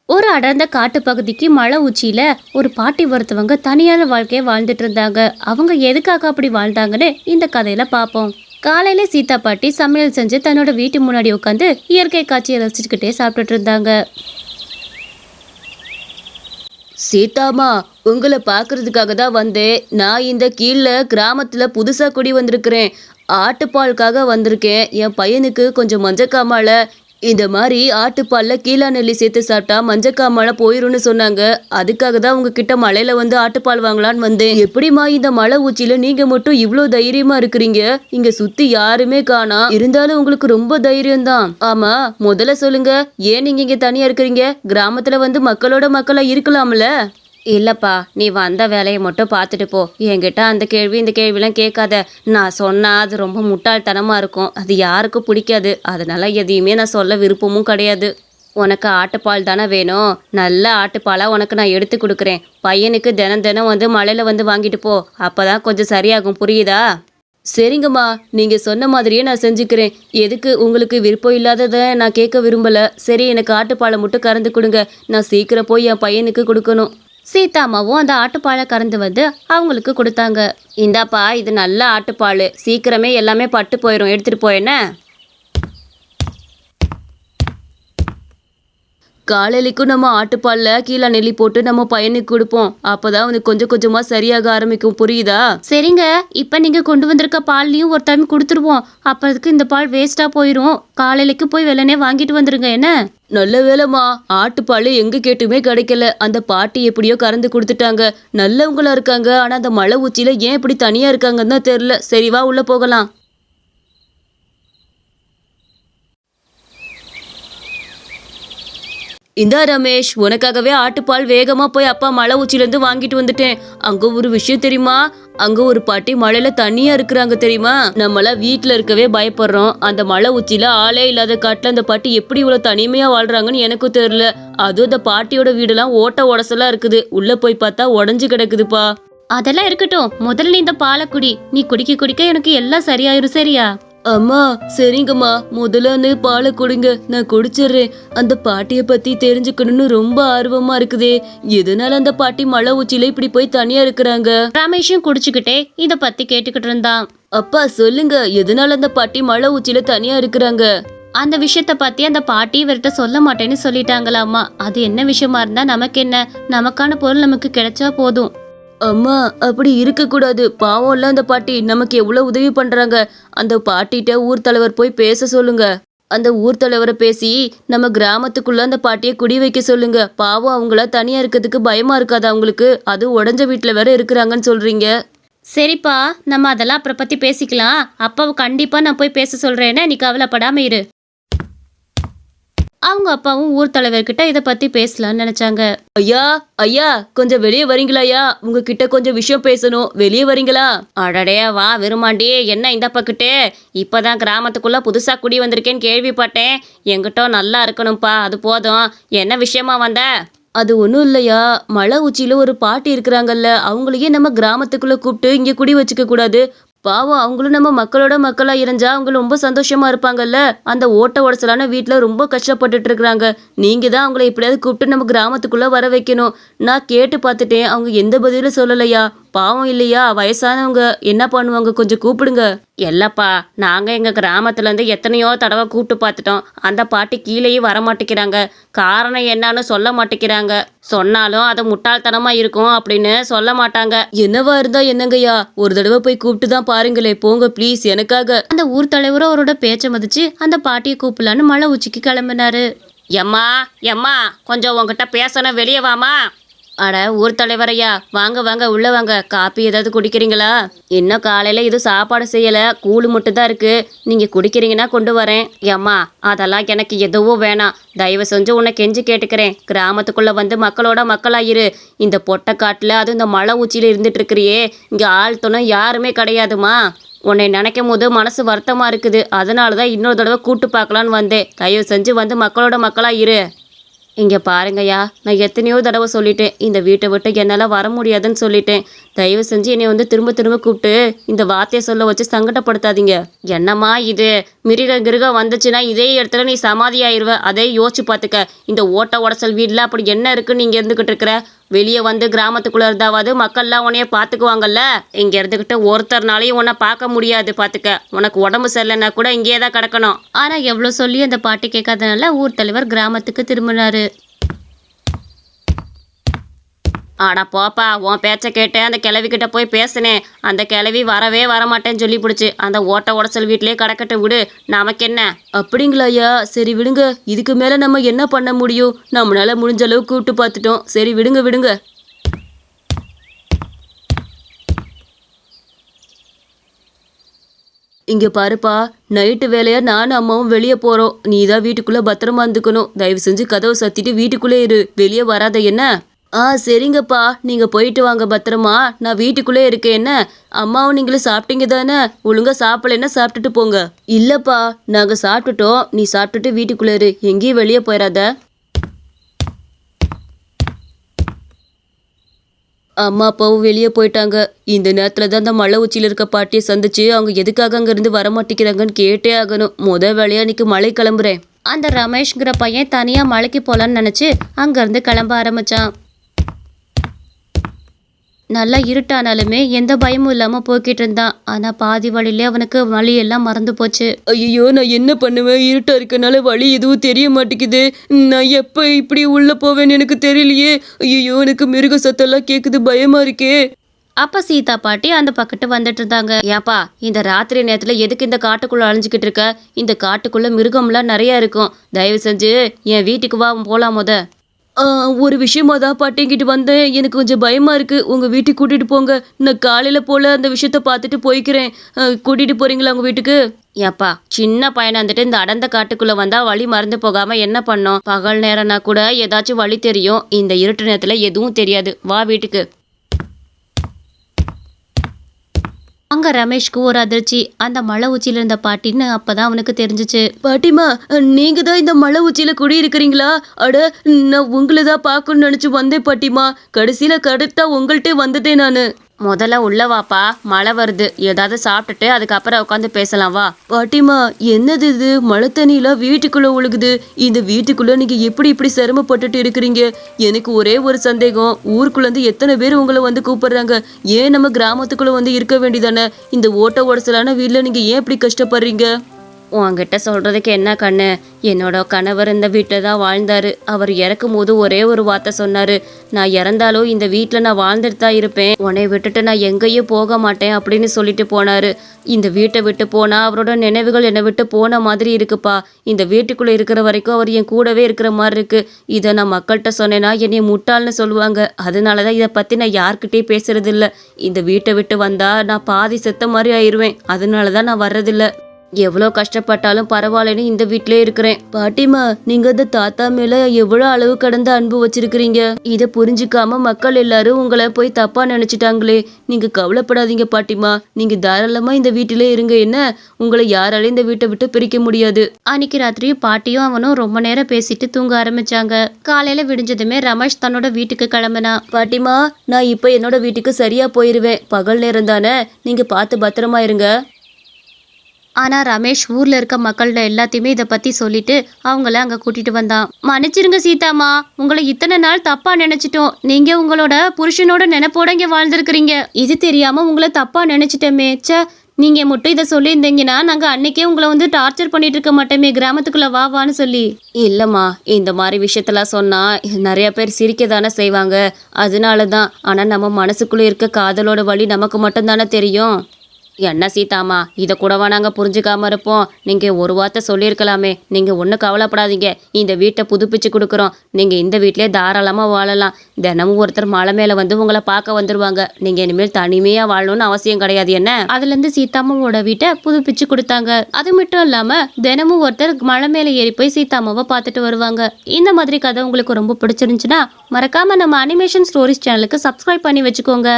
ஒரு அடர்ந்த காட்டு பகுதிக்கு மலை உச்சியில ஒரு பாட்டி ஒருத்தவங்க தனியான வாழ்க்கையை வாழ்ந்துட்டு இருந்தாங்க. அவங்க எதுக்காக அப்படி வாழ்ந்தாங்கன்னு இந்த கதையில பார்ப்போம். காலையில சீதா பாட்டி சமையல் செஞ்சு தன்னோட வீட்டு முன்னாடி உட்காந்து இயற்கை காட்சியை ரசிச்சுக்கிட்டே சாப்பிட்டுட்டு இருந்தாங்க. சீதாமா, உங்களை பார்க்கறதுக்காக தான் வந்தேன். நான் இந்த கீழே கிராமத்துல புதுசா குடி வந்திருக்கிறேன். ஆட்டுப்பாலுக்காக வந்திருக்கேன். என் பையனுக்கு கொஞ்சம் மஞ்சக்காமால இந்த மாதிரி ஆட்டுப்பால்ல கீழா நெல்லி சேர்த்து சாப்பிட்டா மஞ்சக்காமால போயிரும்னு சொன்னாங்க. அதுக்காக தான் உங்ககிட்ட மலையில வந்து ஆட்டுப்பால் வாங்கலான்னு வந்தேன். எப்படிம்மா இந்த மலை உச்சியில நீங்க மட்டும் இவ்வளோ தைரியமா இருக்கிறீங்க? இங்க சுத்தி யாருமே காணா. இருந்தாலும் உங்களுக்கு ரொம்ப தைரியம் தான். ஆமா, முதல்ல சொல்லுங்க, ஏன் நீங்க இங்க தனியா இருக்கிறீங்க? கிராமத்துல வந்து மக்களோட மக்களா இருக்கலாம்ல? இல்லப்பா, நீ வந்த வேலையை மட்டும் பார்த்துட்டு போ. என்கிட்ட அந்த கேள்வி இந்த கேள்விலாம் கேட்காத. நான் சொன்னா அது ரொம்ப முட்டாள்தனமா இருக்கும். அது யாருக்கும் பிடிக்காது. அதனால எதையுமே நான் சொல்ல விருப்பமும் கிடையாது. உனக்கு ஆட்டுப்பால் தானே வேணும்? நல்ல ஆட்டுப்பாலாக உனக்கு நான் எடுத்து கொடுக்குறேன். பையனுக்கு தினம் தினம் வந்து மலையில் வந்து வாங்கிட்டு போ. அப்பதான் கொஞ்சம் சரியாகும், புரியுதா? சரிங்கம்மா, நீங்க சொன்ன மாதிரியே நான் செஞ்சுக்கிறேன். எதுக்கு உங்களுக்கு விருப்பம் இல்லாததை நான் கேட்க விரும்பல. சரி, எனக்கு ஆட்டுப்பாலை மட்டும் கறந்து கொடுங்க. நான் சீக்கிரம் போய் என் பையனுக்கு கொடுக்கணும். சீதாம்மாவும் அந்த ஆட்டுப்பாலை கறந்து வந்து அவங்களுக்கு கொடுத்தாங்க. இந்தாப்பா, இது நல்ல ஆட்டுப்பால். சீக்கிரமே எல்லாமே பட்டு போயிடும். எடுத்துட்டு போயேன்ன. காலையிலைக்கும் நம்ம ஆட்டுப்பால்ல கீழே நெல்லி போட்டு நம்ம பையனுக்கு கொடுப்போம். அப்பதான் அவனுக்கு கொஞ்சம் கொஞ்சமா சரியாக ஆரம்பிக்கும், புரியுதா? சரிங்க, இப்போ நீங்கள் கொண்டு வந்திருக்க பால்லையும் ஒரு டைம் கொடுத்துருவோம். அப்போதுக்கு இந்த பால் வேஸ்ட்டாக போயிடும். காலையிலைக்கு போய் வெள்ளனே வாங்கிட்டு வந்துருங்க என்ன. நல்ல வேலைம்மா, ஆட்டுப்பால் எங்க கேட்டுமே கிடைக்கல. அந்த பாட்டி எப்படியோ கறந்து கொடுத்துட்டாங்க. நல்லவங்களா இருக்காங்க. ஆனா அந்த மலை உச்சியில ஏன் இப்படி தனியா இருக்காங்கன்னு தான் தெரியல. சரி வா, உள்ள போகலாம். இந்தா ரமேஷ், உனக்காகவே ஆட்டுப்பால் வேகமா போய் அப்பா மலை உச்சிலேருந்து வாங்கிட்டு வந்துட்டேன். அங்க ஒரு விஷயம் தெரியுமா? அங்க ஒரு பாட்டி மலையில தனியா இருக்கிறாங்க தெரியுமா? நம்மளாம் வீட்டுல இருக்கவே பயப்படுறோம். அந்த மலை உச்சியில ஆளே இல்லாத காட்டுல அந்த பாட்டி எப்படி இவ்வளவு தனிமையா வாழ்றாங்கன்னு எனக்கும் தெரியல. அதுவும் அந்த பாட்டியோட வீடெல்லாம் ஓட்ட உடசலா இருக்குது. உள்ள போய் பார்த்தா உடஞ்சு கிடக்குதுப்பா. அதெல்லாம் இருக்கட்டும், முதல்ல இந்த பாலை குடி. நீ குடிக்க குடிக்க எனக்கு எல்லாம் சரியாயிரும். சரியா? அம்மா, சரிங்கம்மா, முதல்ல அந்த பாலை கொடுங்க, நான் குடிச்சிடுறேன். அந்த பாட்டியை பத்தி தெரிஞ்சுக்கணும்னு ரொம்ப ஆர்வமா இருக்குதே. எதனால அந்த பாட்டி மலை உச்சியில இப்படி போய் தனியா இருக்கிறாங்க? ரமேஷும் குடிச்சுக்கிட்டே இத பத்தி கேட்டுக்கிட்டு இருந்தான். அப்பா சொல்லுங்க, எதனால அந்த பாட்டி மலை உச்சியில தனியா இருக்கிறாங்க? அந்த விஷயத்த பத்தி அந்த பாட்டி இவர்கிட்ட சொல்ல மாட்டேன்னு சொல்லிட்டாங்களாமா. அது என்ன விஷயமா இருந்தா நமக்கு என்ன? நமக்கான பொருள் நமக்கு கிடைச்சா போதும். அம்மா, அப்படி இருக்கக்கூடாது. பாவம்ல அந்த பாட்டி, நமக்கு எவ்வளவு உதவி பண்றாங்க. அந்த பாட்டிகிட்ட ஊர் தலைவர் போய் பேச சொல்லுங்க. அந்த ஊர் தலைவரை பேசி நம்ம கிராமத்துக்குள்ள அந்த பாட்டியை குடி வைக்க சொல்லுங்க. பாவம், அவங்கள தனியா இருக்கிறதுக்கு பயமா இருக்காது அவங்களுக்கு? அது உடஞ்ச வீட்டுல வேற இருக்கிறாங்கன்னு சொல்றீங்க. சரிப்பா, நம்ம அதெல்லாம் அப்புறம் பத்தி பேசிக்கலாம். அப்பாவை கண்டிப்பா நான் போய் பேச சொல்றேன்னு நீ கவலைப்படாம இரு. அவங்க அப்பாவும் ஊர் தலைவர்கிட்ட இதை பத்தி பேசலாம்னு நினைச்சாங்க. ஐயா, ஐயா, கொஞ்சம் வெளியே வரீங்களாயா? உங்ககிட்ட கொஞ்சம் விஷயம் பேசணும். வெளியே வரீங்களா? அடடே வா விரும்மாண்டி, என்ன இந்த பக்கிட்டு? இப்பதான் கிராமத்துக்குள்ள புதுசா குடி வந்திருக்கேன்னு கேள்விப்பட்டேன். எங்கிட்ட நல்லா இருக்கணும்ப்பா, அது போதும். என்ன விஷயமா வந்த? அது ஒன்றும் இல்லையா, மலை உச்சியில ஒரு பாட்டி இருக்கிறாங்கல்ல, அவங்களையே நம்ம கிராமத்துக்குள்ள கூப்பிட்டு இங்க குடி வச்சுக்க கூடாது? பாவம், அவங்களும் நம்ம மக்களோட மக்களா இருந்தா அவங்க ரொம்ப சந்தோஷமா இருப்பாங்கல்ல. அந்த ஓட்ட உடசலான வீட்டுல ரொம்ப கஷ்டப்பட்டுட்டு இருக்கிறாங்க. நீங்க தான் அவங்கள எப்படியாவது கூப்பிட்டு நம்ம கிராமத்துக்குள்ள வர வைக்கணும். நான் கேட்டு பார்த்துட்டேன், அவங்க எந்த பதிலும் சொல்லலையா. பாவம் இல்லையா, வயசானவங்க என்ன பண்ணுவாங்க, கொஞ்சம் கூப்பிடுங்க. இல்லப்பா, நாங்க எங்க கிராமத்துல இருந்து எத்தனையோ தடவை கூப்பிட்டு பார்த்துட்டோம். அந்த பாட்டி கீழேயே வர மாட்டேங்கிறாங்க. காரணம் என்னன்னு சொல்ல மாட்டேங்கிறாங்க. சொன்னாலும் அது முட்டாள்தனமா இருக்கும் அப்படின்னு சொல்ல மாட்டாங்க. என்னவா இருந்தா என்னங்கய்யா, ஒரு தடவை போய் கூப்பிட்டு தான் பாருங்களே, போங்க ப்ளீஸ், எனக்காக. அந்த ஊர் தலைவரும் அவரோட பேச்சை மதிச்சு அந்த பாட்டியை கூப்பிடலான்னு மலை உச்சிக்கு கிளம்பினாரு. எம்மா எம்மா, கொஞ்சம் உங்ககிட்ட பேசணும், வெளியே வாமா. அட ஊர் தலைவரையா, வாங்க வாங்க, உள்ள வாங்க. காப்பி ஏதாவது குடிக்கிறீங்களா? இன்னும் காலையில இது சாப்பாடு செய்யல, கூழு மட்டும் தான் இருக்கு. நீங்க குடிக்கிறீங்கன்னா கொண்டு வரேன். ஏம்மா, அதெல்லாம் எனக்கு எதுவும் வேணாம். தயவு செஞ்சு உன்னை கெஞ்சி கேட்டுக்கிறேன், கிராமத்துக்குள்ள வந்து மக்களோட மக்களாயிரு. இந்த பொட்டை காட்டுல அதுவும் இந்த மலை உச்சியில இருந்துட்டு இருக்கிறியே, இங்க ஆள் துணை யாருமே கிடையாதுமா. உன்னை நினைக்கும் போது மனசு வருத்தமா இருக்குது. அதனாலதான் இன்னொரு தடவை கூட்டு பார்க்கலான்னு வந்தேன். தயவு செஞ்சு வந்து மக்களோட மக்களா இரு. இங்க பாருங்கய்யா, நான் எத்தனையோ தடவை சொல்லிட்டேன், இந்த வீட்டை விட்டு என்னால வர முடியாதுன்னு சொல்லிட்டேன். தயவு செஞ்சு என்னை வந்து திரும்ப திரும்ப கூப்பிட்டு இந்த வார்த்தையை சொல்ல வச்சு சங்கடப்படுத்தாதீங்க. என்னம்மா இது, மிருகம் வந்துச்சுன்னா இதே இடத்துல நீ சமாதி ஆயிருவ. அதை யோசிச்சு பார்த்துக்க. இந்த ஓட்ட உடசல் வீடுல அப்படி என்ன இருக்குன்னு நீங்க இருந்துகிட்டு இருக்கிற? வெளியே வந்து கிராமத்துக்குள்ள இருந்தாவது மக்கள்லாம் உன்னைய பார்த்துக்குவாங்கல்ல. இங்க இருந்துகிட்டு ஒருத்தர்னாலையும் உன்னை பார்க்க முடியாது பார்த்துக்க. உனக்கு உடம்பு சரியில்லைன்னா கூட இங்கேயே தான் கிடக்கணும். ஆனா எவ்வளவு சொல்லி அந்த பாட்டி கேட்காதனால ஊர் தலைவர் கிராமத்துக்கு திரும்பினாரு. ஆடா போப்பா, உன் பேச்சை கேட்டு அந்த கிழவிக்கிட்ட போய் பேசினேன். அந்த கிழவி வரவே வரமாட்டேன்னு சொல்லி பிடிச்சி அந்த ஓட்ட உடசல் வீட்டிலே கிடக்கட்டு விடு, நமக்கு என்ன? அப்படிங்களா ஐயா? சரி விடுங்க, இதுக்கு மேல நம்ம என்ன பண்ண முடியும்? நம்மளால முடிஞ்ச அளவு கூப்பிட்டு பார்த்துட்டோம். சரி விடுங்க விடுங்க. இங்க பாருப்பா, நைட்டு வேலையா நானும் அம்மாவும் வெளியே போறோம். நீ தான் வீட்டுக்குள்ள பத்திரமா இருந்துக்கணும். தயவு செஞ்சு கதவை சாத்திட்டு வீட்டுக்குள்ளே இரு, வெளியே வராத என்ன? சரிங்கப்பா, நீங்க போயிட்டு வாங்க பத்திரமா. நான் வீட்டுக்குள்ளே இருக்கேன் என்ன? அம்மாவும் நீங்களும் சாப்பிட்டீங்க தானே? ஒழுங்கா சாப்பிடலைன்னா சாப்பிட்டுட்டு போங்க. இல்லப்பா, நாங்க சாப்பிட்டுட்டோம். நீ சாப்பிட்டுட்டு வீட்டுக்குள்ளே இரு, எங்கேயும் வெளியே போயிடாத. அம்மா அப்பாவும் வெளியே போயிட்டாங்க. இந்த நேரத்துல தான் அந்த மலை உச்சியில இருக்க பாட்டியை சந்திச்சு அவங்க எதுக்காக அங்கிருந்து வரமாட்டேங்கிறாங்கன்னு கேட்டே ஆகணும். வேலையா இன்னைக்கு மலை கிளம்புறேன். அந்த ரமேஷ்ங்கிற பையன் தனியா மலைக்கு போலான்னு நினைச்சு அங்கிருந்து கிளம்ப ஆரம்பிச்சான். நல்லா இருட்டானாலுமே எந்த பயமும் இல்லாம போய்கிட்டு இருந்தான். ஆனா பாதி வழியிலே அவனுக்கு வழியெல்லாம் மறந்து போச்சு. ஐயோ, நான் என்ன பண்ணுவேன்? இருட்டா இருக்கனால வழி எதுவும் தெரிய மாட்டேங்குது. நான் எப்ப இப்படி உள்ள போவேன்னு எனக்கு தெரியலையே. ஐயோ, எனக்கு மிருக சத்தெல்லாம் கேக்குது, பயமா இருக்கே. அப்ப சீதா பாட்டி அந்த பக்கத்து வந்துட்டு இருந்தாங்க. ஏப்பா, இந்த ராத்திரி நேரத்துல எதுக்கு இந்த காட்டுக்குள்ள அழிஞ்சுக்கிட்டு இருக்க? இந்த காட்டுக்குள்ள மிருகம்லாம் நிறைய இருக்கும். தயவு செஞ்சு என் வீட்டுக்கு வா, போலாம் முத. ஒரு விஷயமா தான் பாட்டிங்கிட்டு வந்தேன். எனக்கு கொஞ்சம் பயமா இருக்கு. உங்க வீட்டுக்கு கூட்டிட்டு போங்க. நான் காலையில போல அந்த விஷயத்த பார்த்துட்டு போய்க்கிறேன். கூட்டிட்டு போறீங்களா உங்க வீட்டுக்கு? ஏப்பா, சின்ன பையனா இருந்துட்டு இந்த அடர்ந்த காட்டுக்குள்ள வந்தா வழி மறந்து போகாம என்ன பண்ணோம்? பகல் நேரம்னா கூட ஏதாச்சும் வழி தெரியும். இந்த இருட்டு நேரத்துல எதுவும் தெரியாது. வா வீட்டுக்கு. அங்க ரமேஷ்க்கு ஒரு அதிர்ச்சி. அந்த மலை உச்சியில இருந்த பாட்டின்னு அப்பதான் அவனுக்கு தெரிஞ்சிச்சு. பாட்டிமா, நீங்க தான் இந்த மலை உச்சியில குடியிருக்கிறீங்களா? அட, நான் உங்களை தான் பார்க்கணும்னு நினைச்சு வந்தேன் பாட்டிமா. கடைசியில கரெக்டா உங்கள்கிட்ட வந்ததே நானு. முதல்ல உள்ள வாப்பா, மழை வருது. ஏதாவது சாப்பிட்டுட்டு அதுக்கப்புறம் உட்காந்து பேசலாம் வா. பாட்டிமா, என்னது இது? மழை தண்ணியெல்லாம் வீட்டுக்குள்ள ஒழுகுது. இந்த வீட்டுக்குள்ள நீங்க எப்படி இப்படி சிரமப்பட்டுட்டு இருக்கிறீங்க? எனக்கு ஒரே ஒரு சந்தேகம். ஊருக்குள்ள இருந்து எத்தனை பேர் உங்களை வந்து கூப்பிடுறாங்க? ஏன் நம்ம கிராமத்துக்குள்ள வந்து இருக்க வேண்டியதானே? இந்த ஓட்ட உடசலான வீட்டுல நீங்க ஏன் இப்படி கஷ்டப்படுறீங்க? உன்கிட்ட சொல்றதுக்கு என்ன கண்ணு? என்னோட கணவர் இந்த வீட்டில் தான் வாழ்ந்தாரு. அவர் இறக்கும் போது ஒரே ஒரு வார்த்தை சொன்னாரு, நான் இறந்தாலும் இந்த வீட்டில் நான் வாழ்ந்துட்டு தான் இருப்பேன், உன்னை விட்டுட்டு நான் எங்கேயும் போக மாட்டேன் அப்படின்னு சொல்லிட்டு போனாரு. இந்த வீட்டை விட்டு போனா அவரோட நினைவுகள் என்னை விட்டு போன மாதிரி இருக்குப்பா. இந்த வீட்டுக்குள்ள இருக்கிற வரைக்கும் அவர் என் கூடவே இருக்கிற மாதிரி இருக்கு. இதை நான் மக்கள்கிட்ட சொன்னேன்னா என்னை முட்டாள்னு சொல்லுவாங்க. அதனாலதான் இதை பத்தி நான் யார்கிட்டயும் பேசுறது இல்ல. இந்த வீட்டை விட்டு வந்தா நான் பாதி செத்த மாதிரி ஆயிடுவேன். அதனாலதான் நான் வர்றதில்ல. எவ்வளோ கஷ்டப்பட்டாலும் பரவாயில்லன்னு இந்த வீட்டிலே இருக்கிறேன். பாட்டிமா, நீங்க அந்த தாத்தா மேல எவ்வளவு அளவு கடந்த அன்பு வச்சிருக்கிறீங்க. இதை புரிஞ்சுக்காம மக்கள் எல்லாரும் உங்களை போய் தப்பா நினைச்சிட்டாங்களே. நீங்க கவலைப்படாதீங்க பாட்டிமா. நீங்க தாராளமா இந்த வீட்டிலே இருங்க. என்ன, உங்களை யாராலையும் இந்த வீட்டை விட்டு பிரிக்க முடியாது. அன்னைக்கு ராத்திரி பாட்டியும் அவனும் ரொம்ப நேரம் பேசிட்டு தூங்க ஆரம்பிச்சாங்க. காலையில விடிஞ்சதுமே ரமேஷ் தன்னோட வீட்டுக்கு கிளம்பினா. பாட்டிமா, நான் இப்ப என்னோட வீட்டுக்கு சரியா போயிருவேன். பகல் நேரம் தானே, நீங்க பார்த்து பத்திரமா இருங்க. ஆனா ரமேஷ் ஊர்ல இருக்க மக்கள்கிட்ட எல்லாத்தையுமே இதை பத்தி சொல்லிட்டு அவங்கள அங்க கூட்டிட்டு வந்தான். மன்னிச்சிருங்க சீதாமா, உங்களை இத்தனை நாள் தப்பா நினைச்சிட்டோம். நீங்க உங்களோட புருஷனோட நினைப்போட இங்க வாழ்ந்துருக்கிறீங்க. இது தெரியாம உங்களை தப்பா நினைச்சிட்டோமே. ச்சே, நீங்க மட்டும் இதை சொல்லியிருந்தீங்கன்னா நாங்க அன்னைக்கே உங்களை வந்து டார்ச்சர் பண்ணிட்டு இருக்க மாட்டோமே, கிராமத்துக்குள்ள வான்னு சொல்லி. இல்லம்மா, இந்த மாதிரி விஷயத்தெல்லாம் சொன்னா நிறைய பேர் சிரிக்க தானே செய்வாங்க. அதனாலதான். ஆனா நம்ம மனசுக்குள்ள இருக்க காதலோட வழி நமக்கு மட்டும் தானே தெரியும். என்ன சீதாமா, இதை கூடவா நாங்கள் புரிஞ்சுக்காம இருப்போம்? நீங்கள் ஒரு வார்த்தை சொல்லியிருக்கலாமே. நீங்கள் ஒன்றும் கவலைப்படாதீங்க, இந்த வீட்டை புதுப்பிச்சு கொடுக்குறோம். நீங்கள் இந்த வீட்டிலே தாராளமாக வாழலாம். தினமும் ஒருத்தர் மலை மேலே வந்து உங்களை பார்க்க வந்துடுவாங்க. நீங்கள் இனிமேல் தனிமையாக வாழணும்னு அவசியம் கிடையாது. என்ன, அதுலேருந்து சீதாமாவோட வீட்டை புதுப்பிச்சு கொடுத்தாங்க. அது மட்டும் இல்லாமல் தினமும் ஒருத்தர் மலை மேலே ஏறி போய் சீதாமாவை பார்த்துட்டு வருவாங்க. இந்த மாதிரி கதை உங்களுக்கு ரொம்ப பிடிச்சிருந்துச்சுன்னா மறக்காமல் நம்ம அனிமேஷன் ஸ்டோரிஸ் சேனலுக்கு சப்ஸ்கிரைப் பண்ணி வச்சுக்கோங்க.